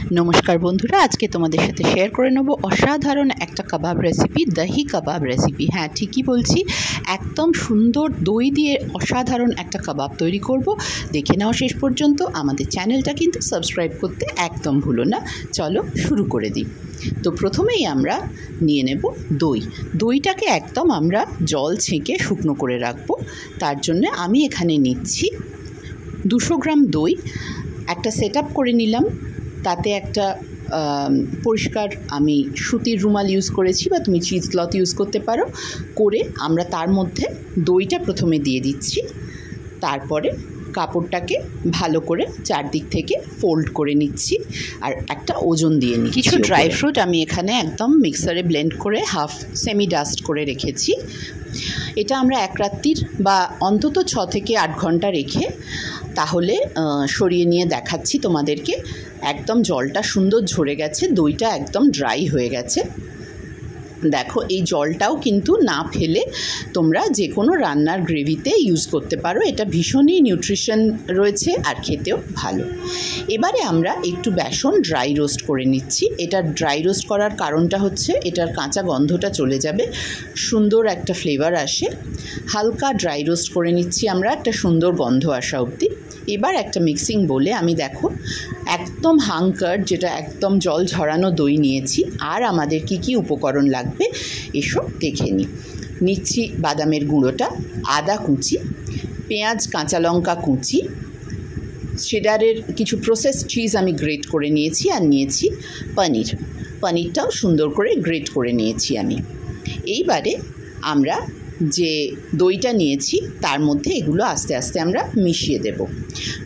नमस्कार बंधुरा आज के तुम्हारे साथे शेयर करे नेब असाधारण एक कबाब रेसिपि दही कबाब रेसिपि। हाँ ठीक ही बोलছি एकदम सुंदर दई दिए असाधारण एक कबाब तैरी करब। देखे नाओ शेष पर्यन्त। आमादेर चैनलटा किन्तु सबस्क्राइब करते एकदम भूलो ना। चलो शुरू करे दी। तो प्रथमेई आमरा निये नेब दई। दईटाके एकदम आमरा जल छेके शुकनो करे राखबो। तार जन्य आमी एखाने निচ্ছি 200 ग्राम दई। एक सेटआप करे निलाम। ताते एक परिष्कार आमी सुतिर रुमाल यूज करेছি বা তুমি চিজ ক্লথ यूज करते पारो। करे आमरा तार मध्य दईटा प्रथमे दिए दिচ্ছি। तारपरे কাপড়টাকে ভালো করে চারদিক থেকে ফোল্ড করে নিচ্ছি আর একটা ওজন দিয়ে নিচ্ছি। কিছু ড্রাই ফ্রুট আমি এখানে একদম মিক্সারে ব্লেন্ড করে হাফ সেমি ডাস্ট করে রেখেছি। এটা আমরা এক রাত্রির বা অন্তত 6 থেকে 8 ঘন্টা রেখে তাহলে সরিয়ে নিয়ে দেখাচ্ছি তোমাদেরকে। একদম জলটা সুন্দর ঝরে গেছে, দইটা একদম ড্রাই হয়ে গেছে। देखो ये जलटाओ किन्तु ना फेले तोमरा जे कोनो रान्नार ग्रेविते यूज करते पारो। एटा भीषण ही निउट्रिशन रयेछे आर खेतेओ भालो। एबारे आमरा एकटू बेसन ड्राई रोस्ट करे निচ্ছি। एटा ड्राई रोस्ट करार कारणटा होच्छे एटार काँचा गन्धटा चले जाबे, सुंदर एकटा फ्लेवर आसे। हालका ड्राई रोस्ट करे निচ্ছি आमरा एकटा सुंदर गन्ध आसा अब्दि। एबार एक मिक्सिंग बोले आमी देखो एकदम हांकार्ड जेटा एकदम जल झरानो दई निয়েছি। আর আমাদের কি কি উপকরণ লাগবে এসব দেখে নিচ্ছি। বাদামের গুঁড়োটা, আদা কুচি, পেঁয়াজ কাঁচা লঙ্কা কুচি, শেডারের কিছু প্রসেস চিজ আমি গ্রেট করে নিয়েছি আর নিয়েছি পনির। পনিরটাও সুন্দর করে গ্রেট করে নিয়েছি আমি। এইবারে আমরা যে দইটা নিয়েছি তার মধ্যে এগুলো আস্তে আস্তে আমরা মিশিয়ে দেব।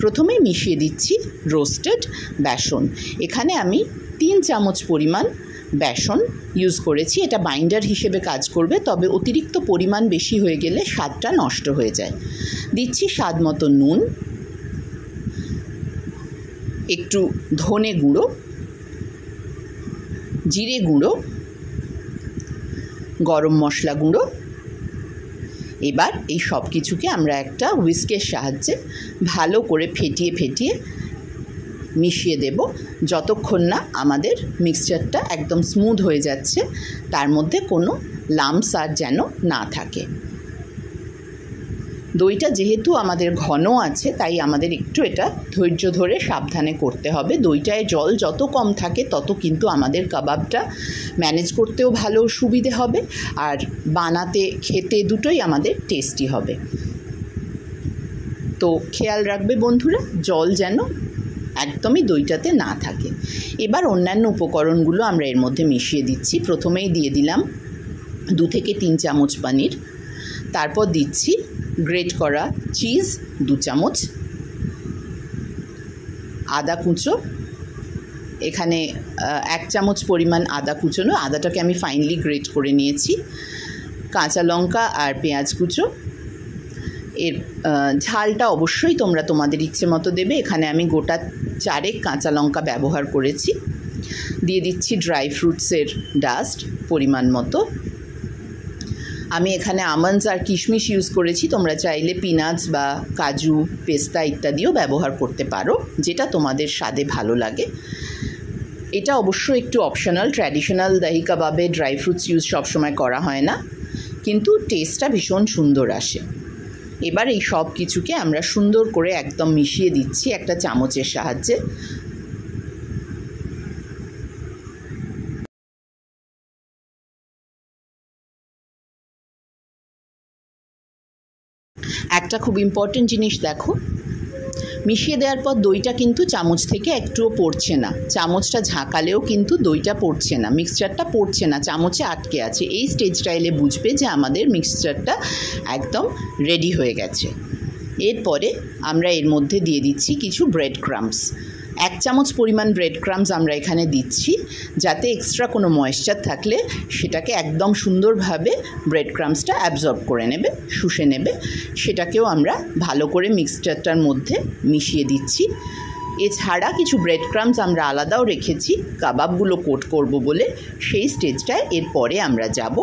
প্রথমে মিশিয়ে দিচ্ছি রোস্টেড বেসন। এখানে আমি 3 চামচ পরিমাণ বেসন ইউজ করেছি। এটা বাইন্ডার হিসেবে কাজ করবে, তবে অতিরিক্ত পরিমাণ বেশি হয়ে গেলে স্বাদটা নষ্ট হয়ে যায়। দিচ্ছি স্বাদ মতো নুন, একটু ধনে গুঁড়ো, জিরে গুঁড়ো, গরম মশলা গুঁড়ো। এবার এই সব কিছুকে আমরা একটা হুইস্কের সাহায্যে ভালো করে ফেটিয়ে ফেটিয়ে মিশিয়ে দেব যতক্ষণ না আমাদের মিক্সচারটা একদম স্মুথ হয়ে যাচ্ছে, তার মধ্যে কোনো লাম্পস আর যেন না থাকে। দইটা যেহেতু আমাদের ঘন আছে তাই আমাদের একটু এটা ধৈর্য ধরে সাবধানে করতে হবে। দইটায় জল যত কম থাকে তত কিন্তু আমাদের কাবাবটা ম্যানেজ করতেও ভালো সুবিধে হবে আর বানাতে খেতে দুটোই আমাদের টেস্টি হবে। তো খেয়াল রাখবে বন্ধুরা জল যেন একদমই দইটাতে না থাকে। এবার অন্যান্য উপকরণগুলো আমরা এর মধ্যে মিশিয়ে দিচ্ছি। প্রথমেই দিয়ে দিলাম 2 থেকে 3 চামচ পনির। তারপর দিচ্ছি গ্রেট করা চিজ 2 চামচ, আদা কুচো এখানে 1 চামচ পরিমাণ আদা কুচোনো, আদাটাকে আমি ফাইনলি গ্রেট করে নিয়েছি, কাঁচা লঙ্কা আর পেঁয়াজ কুচো। এর ঝালটা অবশ্যই তোমরা তোমাদের ইচ্ছে মতো দেবে। এখানে আমি গোটা 4 কাঁচা লঙ্কা ব্যবহার করেছি। দিয়ে দিচ্ছি ড্রাই ফ্রুটসের ডাস্ট পরিমাণ মতো। আমি এখানে আমন্ডস আর কিশমিশ ইউজ করেছি, তোমরা চাইলে পিনাটস বা কাজু পেস্তা ইত্যাদিও ব্যবহার করতে পারো, যেটা তোমাদের স্বাদে ভালো লাগে। এটা অবশ্য একটু অপশনাল। ট্র্যাডিশনাল দহি কাবাবে ড্রাই ফ্রুটস ইউজ সবসময় করা হয় না, কিন্তু টেস্টটা ভীষণ সুন্দর আসে। এবার এই সব কিছুকে আমরা সুন্দর করে একদম মিশিয়ে দিচ্ছি একটা চামচের সাহায্যে। একটা খুব ইম্পর্টেন্ট জিনিস দেখো, মিশিয়ে দেওয়ার পর দইটা কিন্তু চামচ থেকে একটুও পড়ছে না। চামচটা ঝাঁকালেও কিন্তু দইটা পড়ছে না, মিক্সচারটা পড়ছে না, চামচে আটকে আছে। এই স্টেজটা এলে বুঝবে যে আমাদের মিক্সচারটা একদম রেডি হয়ে গেছে। এরপরে আমরা এর মধ্যে দিয়ে দিচ্ছি কিছু ব্রেড ক্রাম্বস। 1 চামচ পরিমাণ ব্রেড ক্রাম্বস আমরা এখানে দিচ্ছি, যাতে এক্সট্রা কোনো ময়েশ্চার থাকলে সেটাকে একদম সুন্দরভাবে ব্রেড ক্রাম্বসটা অ্যাবজর্ব করে নেবে, শুষে নেবে। সেটাকেও আমরা ভালো করে মিক্সচারটার মধ্যে মিশিয়ে দিচ্ছি। এছাড়া কিছু ব্রেড ক্রাম্বস আমরা আলাদাও রেখেছি কাবাবগুলো কোট করব বলে, সেই স্টেজটায় এরপরে আমরা যাব।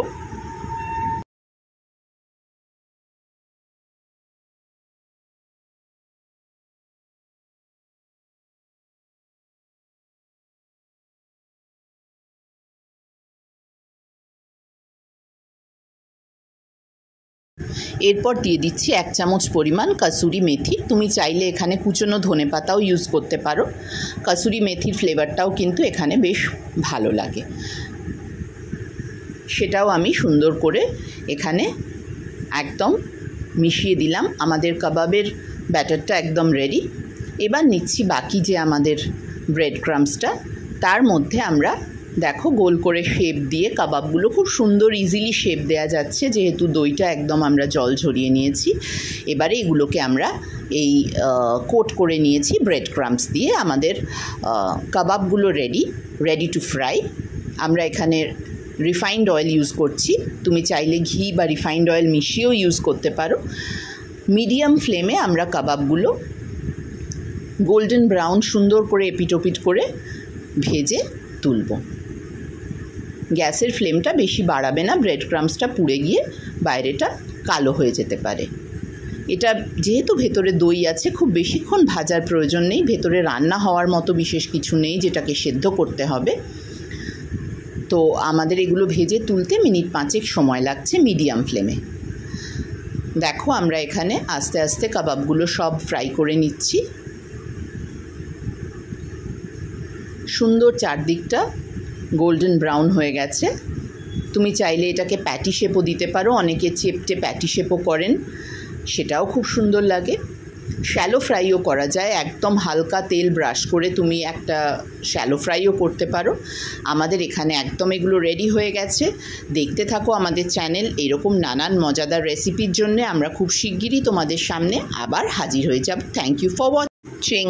এরপর দিয়ে দিচ্ছি 1 চামচ পরিমাণ কাসুরি মেথি। তুমি চাইলে এখানে কুচনো ধনেপাতাও ইউজ করতে পারো। কাসুরি মেথির ফ্লেভারটাও কিন্তু এখানে বেশ ভালো লাগে। সেটাও আমি সুন্দর করে এখানে একদম মিশিয়ে দিলাম। আমাদের কাবাবের ব্যাটারটা একদম রেডি। এবার নিচ্ছি বাকি যে আমাদের ব্রেড ক্রাম্বসটা, তার মধ্যে আমরা দেখো গোল করে শেপ দিয়ে কাবাবগুলো খুব সুন্দর ইজিলি শেপ দেওয়া যাচ্ছে, যেহেতু দইটা একদম আমরা জল ঝরিয়ে নিয়েছি। এবারে এগুলোকে আমরা এই কোট করে নিয়েছি ব্রেড ক্রাম্বস দিয়ে। আমাদের কাবাবগুলো রেডি টু ফ্রাই। আমরা এখানে রিফাইন্ড অয়েল ইউজ করছি, তুমি চাইলে ঘি বা রিফাইন্ড অয়েল মিশিয়েও ইউজ করতে পারো। মিডিয়াম ফ্লেমে আমরা কাবাবগুলো গোল্ডেন ব্রাউন সুন্দর করে এপিটোপিট করে ভেজে তুলব। গ্যাসের ফ্লেমটা বেশি বাড়াবে না, ব্রেড ক্রাম্বসটা পুড়ে গিয়ে বাইরেটা কালো হয়ে যেতে পারে। এটা যেহেতু ভেতরে দই আছে, খুব বেশিক্ষণ ভাজার প্রয়োজন নেই। ভেতরে রান্না হওয়ার মতো বিশেষ কিছু নেই যেটাকে সেদ্ধ করতে হবে। তো আমাদের এগুলো ভেজে তুলতে মিনিট 5 সময় লাগছে মিডিয়াম ফ্লেমে। দেখো আমরা এখানে আস্তে আস্তে কাবাবগুলো সব ফ্রাই করে নিচ্ছি। সুন্দর চারদিকটা গোল্ডেন ব্রাউন হয়ে গেছে। তুমি চাইলে এটাকে প্যাটি শেপও দিতে পারো, অনেকে চেপটে প্যাটি শেপও করেন, সেটাও খুব সুন্দর লাগে। শ্যালো ফ্রাইও করা যায়, একদম হালকা তেল ব্রাশ করে তুমি একটা শ্যালো ফ্রাইও করতে পারো। আমাদের এখানে একদম এগুলো রেডি হয়ে গেছে। দেখতে থাকো আমাদের চ্যানেল, এরকম নানান মজাদার রেসিপির জন্য আমরা খুব শিগগিরই তোমাদের সামনে আবার হাজির হয়ে যাব। Thank you for watching.